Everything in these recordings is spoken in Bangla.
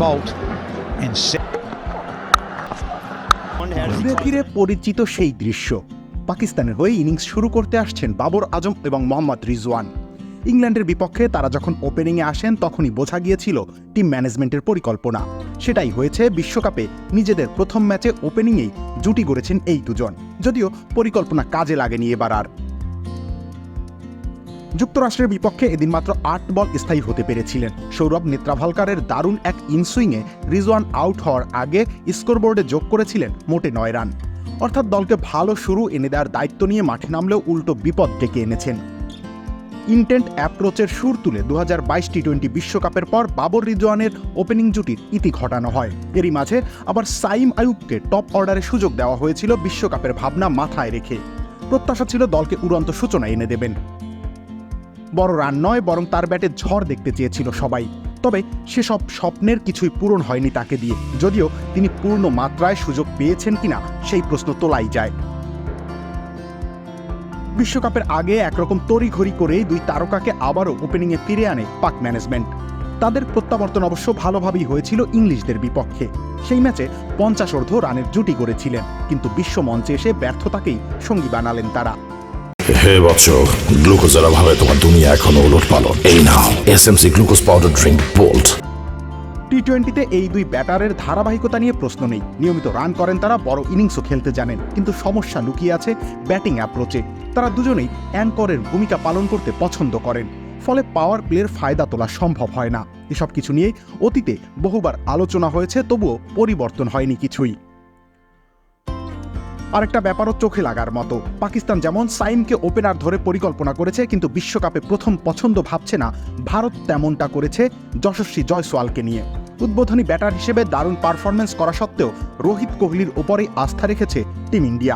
Bolt and ঘুরে ফিরে পরিচিত সেই দৃশ্য। পাকিস্তানের হয়ে ইনিংস শুরু করতে আসছেন বাবর আজম এবং মোহাম্মদ রিজওয়ান। ইংল্যান্ডের বিপক্ষে তারা যখন ওপেনিংয়ে আসেন তখনই বোঝা গিয়েছিল টিম ম্যানেজমেন্টের পরিকল্পনা। সেটাই হয়েছে বিশ্বকাপে নিজেদের প্রথম ম্যাচে ওপেনিংয়েই জুটি গড়েছেন এই দুজন, যদিও পরিকল্পনা কাজে লাগেনি এবার আর। যুক্তরাষ্ট্রের বিপক্ষে এদিন মাত্র ৮ বল স্থায়ী হতে পেরেছিলেন। সৌরভ নেত্রাভালকারের দারুণ এক ইনসুইংয়ে রিজওয়ান আউট হওয়ার আগে স্কোরবোর্ডে যোগ করেছিলেন মোটে ৯ রান। অর্থাৎ দলকে ভালো শুরু এনে দেওয়ার দায়িত্ব নিয়ে মাঠে নামলেও উল্টো বিপদ ডেকে এনেছেন। ইন্টেন্ট অ্যাপ্রোচের সুর তুলে ২০২২ টি-20 বিশ্বকাপের পর বাবর রিজওয়ানের ওপেনিং জুটির ইতি ঘটানো হয়। এরই মাঝে আবার সাইম আইয়ুবকে টপ অর্ডারে সুযোগ দেওয়া হয়েছিল বিশ্বকাপের ভাবনা মাথায় রেখে। প্রত্যাশা ছিল দলকে উড়ন্ত সূচনা এনে দেবেন। বড় রান নয়, বরং তার ব্যাটে ঝড় দেখতে চেয়েছিল সবাই। তবে সেসব স্বপ্নের কিছুই পূরণ হয়নি তাকে দিয়ে, যদিও তিনি পূর্ণ মাত্রায় সুযোগ পেয়েছেন কিনা সেই প্রশ্ন তোলাই যায়। বিশ্বকাপের আগে একরকম তড়িঘড়ি করেই দুই তারকাকে আবারও ওপেনিংয়ে ফিরে আনে পাক ম্যানেজমেন্ট। তাদের প্রত্যাবর্তন অবশ্য ভালোভাবেই হয়েছিল ইংলিশদের বিপক্ষে। সেই ম্যাচে ৫০ রানের জুটি গড়েছিলেন, কিন্তু বিশ্ব মঞ্চে এসে ব্যর্থতাকেই সঙ্গী বানালেন তারা। হে বৎস, গ্লুকোজের অভাবে তোমার দুনিয়া এখনো ওলটপালট। এই নাও SMC glucose powder drink bolt. টি-20তে এই দুই ব্যাটারের ধারাবাহিকতা নিয়ে প্রশ্ন নেই। নিয়মিত রান করেন তারা, বড় ইনিংসও খেলতে জানেন, কিন্তু সমস্যা লুকিয়ে আছে ব্যাটিং অ্যাপ্রোচে। তারা দুজনেই অ্যাঙ্করের ভূমিকা পালন করতে পছন্দ করেন, ফলে পাওয়ার প্লের ফায়দা তোলা সম্ভব হয় না। এসব কিছু নিয়েই অতীতে বহুবার আলোচনা হয়েছে, তবুও পরিবর্তন হয়নি কিছুই। আরেকটা ব্যাপারও চোখে লাগার মতো, পাকিস্তান যেমন সাইমকে ওপেনার ধরে পরিকল্পনা করেছে, কিন্তু বিশ্বকাপে প্রথম পছন্দ ভাবছে না ভারত তেমনটা করেছে যশস্বী জয়সওয়ালকে নিয়ে। উদ্বোধনী ব্যাটার হিসেবে দারুণ পারফরমেন্স করা সত্ত্বেও রোহিত কোহলির ওপরেই আস্থা রেখেছে টিম ইন্ডিয়া।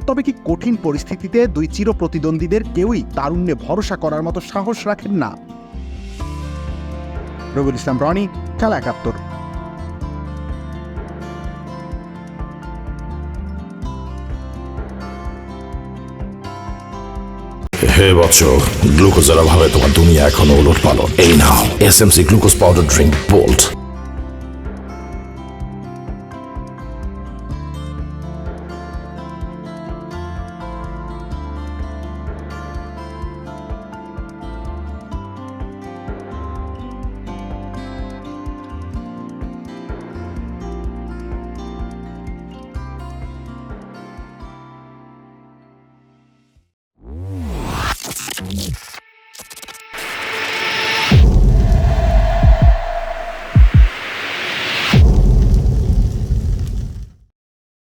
তবে কি কঠিন পরিস্থিতিতে দুই চির প্রতিদ্বন্দ্বীদের কেউই তারুণ্যে ভরসা করার মতো সাহস রাখেন না? রবিউল ইসলাম রনি, খেলা ৭১। হে বৎস, গ্লুকোজের অভাবে তোমার দুনিয়া এখনো ওলটপালট। এই নাও SMC glucose powder drink bolt.